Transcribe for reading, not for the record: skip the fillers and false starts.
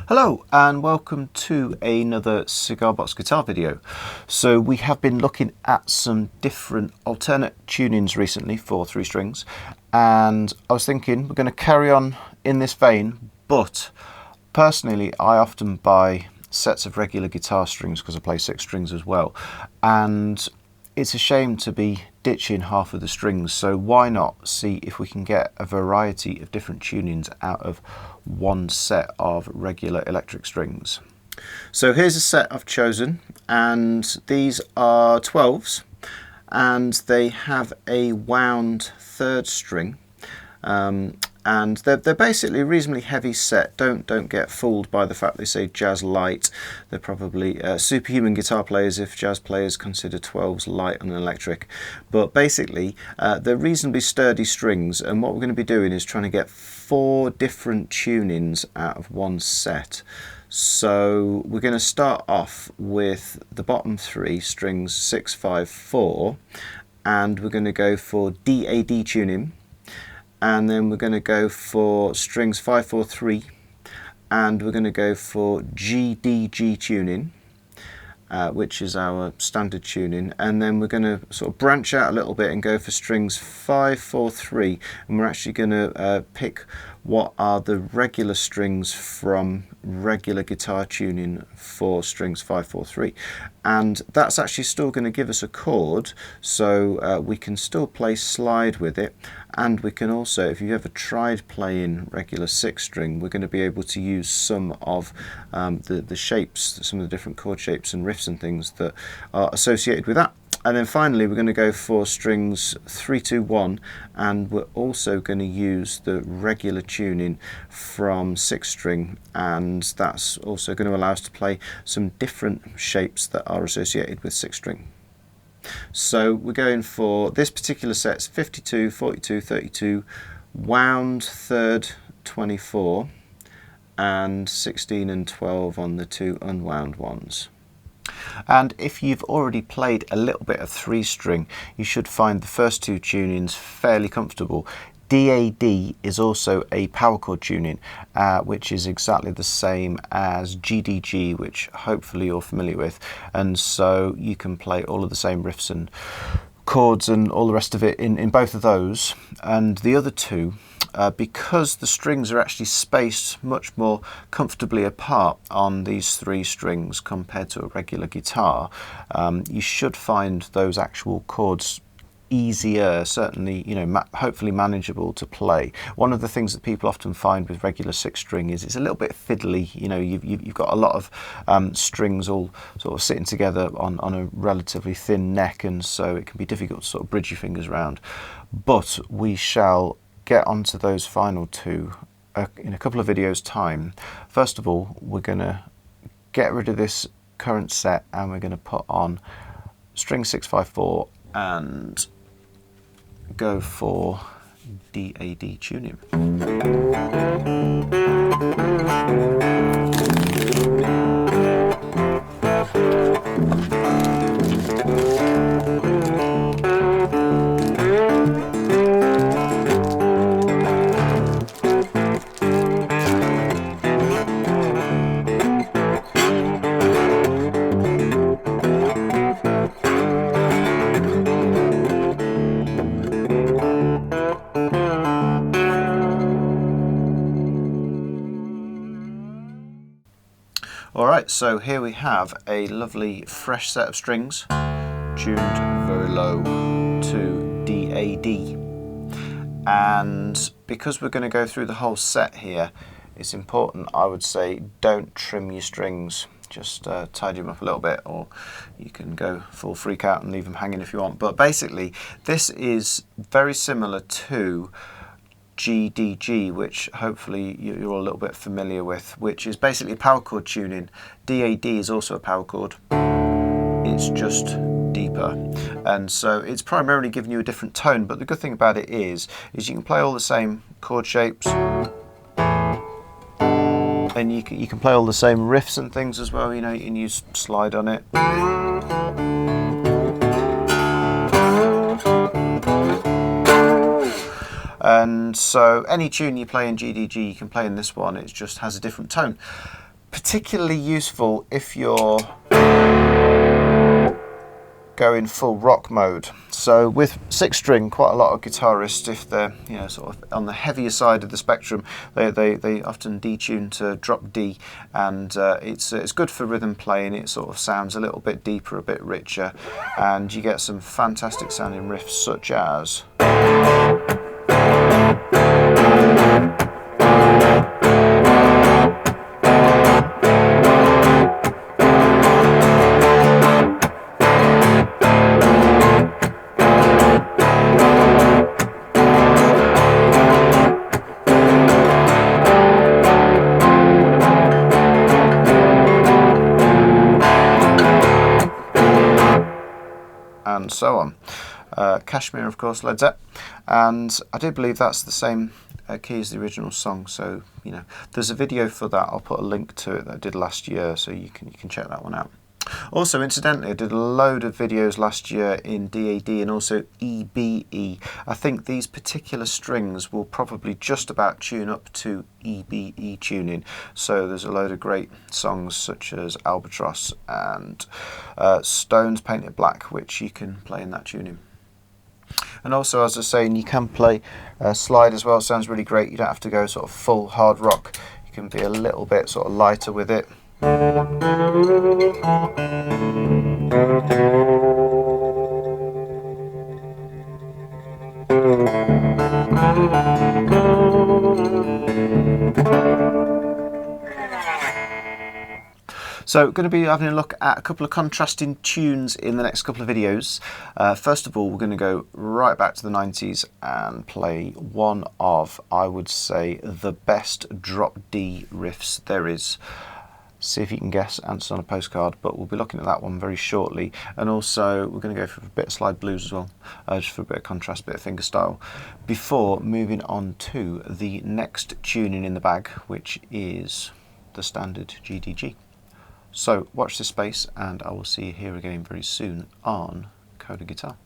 Hello and welcome to another Cigar Box guitar video. So we have been looking at some different alternate tunings recently for 3 strings, and I was thinking we're going to carry on in this vein, but personally I often buy sets of regular guitar strings because I play 6 strings as well, and it's a shame to be ditching half of the strings, so why not see if we can get a variety of different tunings out of one set of regular electric strings. So here's a set I've chosen, and these are 12s, and they have a wound 3rd string, and they're basically a reasonably heavy set. Don't get fooled by the fact they say jazz light. They're probably superhuman guitar players if jazz players consider 12s light on an electric. But basically they're reasonably sturdy strings, and what we're going to be doing is trying to get 4 different tunings out of one set. So we're going to start off with the bottom 3 strings 6, 5, 4, and we're going to go for DAD tuning. And then we're going to go for strings 5, 4, 3, and we're going to go for GDG tuning, which is our standard tuning, and then we're going to sort of branch out a little bit and go for strings 5, 4, 3, and we're actually going to pick what are the regular strings from regular guitar tuning for strings 5, 4, 3, and that's actually still going to give us a chord, so we can still play slide with it, and we can also, if you've ever tried playing regular 6 string, we're going to be able to use some of the shapes, some of the different chord shapes and riffs and things that are associated with that. And then finally we're going to go for strings 3, 2, 1, and we're also going to use the regular tuning from 6 string, and that's also going to allow us to play some different shapes that are associated with 6 string. So we're going for this particular set, 52, 42, 32, wound 3rd 24, and 16 and 12 on the 2 unwound ones. And if you've already played a little bit of 3 string, you should find the first 2 tunings fairly comfortable. DAD is also a power chord tuning, which is exactly the same as GDG, which hopefully you're familiar with, and so you can play all of the same riffs and chords and all the rest of it in both of those. And the other 2, because the strings are actually spaced much more comfortably apart on these 3 strings compared to a regular guitar, you should find those actual chords easier, certainly, you know, hopefully manageable to play. One of the things that people often find with regular 6 string is it's a little bit fiddly. You know, you've got a lot of strings all sort of sitting together on a relatively thin neck, and so it can be difficult to sort of bridge your fingers around. But we shall get onto those final 2 in a couple of videos time. First of all, we're going to get rid of this current set, and we're going to put on string 6, 5, 4 and go for DAD tuning. Alright, so here we have a lovely fresh set of strings tuned very low to DAD, and because we're going to go through the whole set here, it's important, I would say, don't trim your strings. Just tidy them up a little bit, or you can go full freak out and leave them hanging if you want. But basically this is very similar to GDG, which hopefully you're all a little bit familiar with, which is basically power chord tuning. DAD is also a power chord, it's just deeper, and so it's primarily giving you a different tone, but the good thing about it is you can play all the same chord shapes, and you can play all the same riffs and things as well. You know, you can use slide on it. And so any tune you play in GDG you can play in this one, it just has a different tone. particularly useful if you're going full rock mode. So with 6 string, quite a lot of guitarists, if they're sort of on the heavier side of the spectrum, they often detune to drop D, and it's good for rhythm playing. It sort of sounds a little bit deeper, a bit richer, and you get some fantastic sounding riffs such as and so on. Kashmir, of course, Led Zepp, and I do believe that's the same key as the original song. So there's a video for that. I'll put a link to it that I did last year, so you can check that one out. Also, incidentally, I did a load of videos last year in DAD and also EBE. I think these particular strings will probably just about tune up to EBE tuning. So there's a load of great songs such as Albatross and Stones Painted Black, which you can play in that tuning. And also, as I was saying, you can play slide as well. Sounds really great. You don't have to go sort of full hard rock. You can be a little bit sort of lighter with it. So going to be having a look at a couple of contrasting tunes in the next couple of videos. First of all, we're going to go right back to the 90s and play one of, I would say, the best drop D riffs there is. See if you can guess, answer on a postcard, but we'll be looking at that one very shortly. And also we're going to go for a bit of slide blues as well, just for a bit of contrast, a bit of fingerstyle, before moving on to the next tuning in the bag, which is the standard GDG. So watch this space, and I will see you here again very soon on Coda Guitar.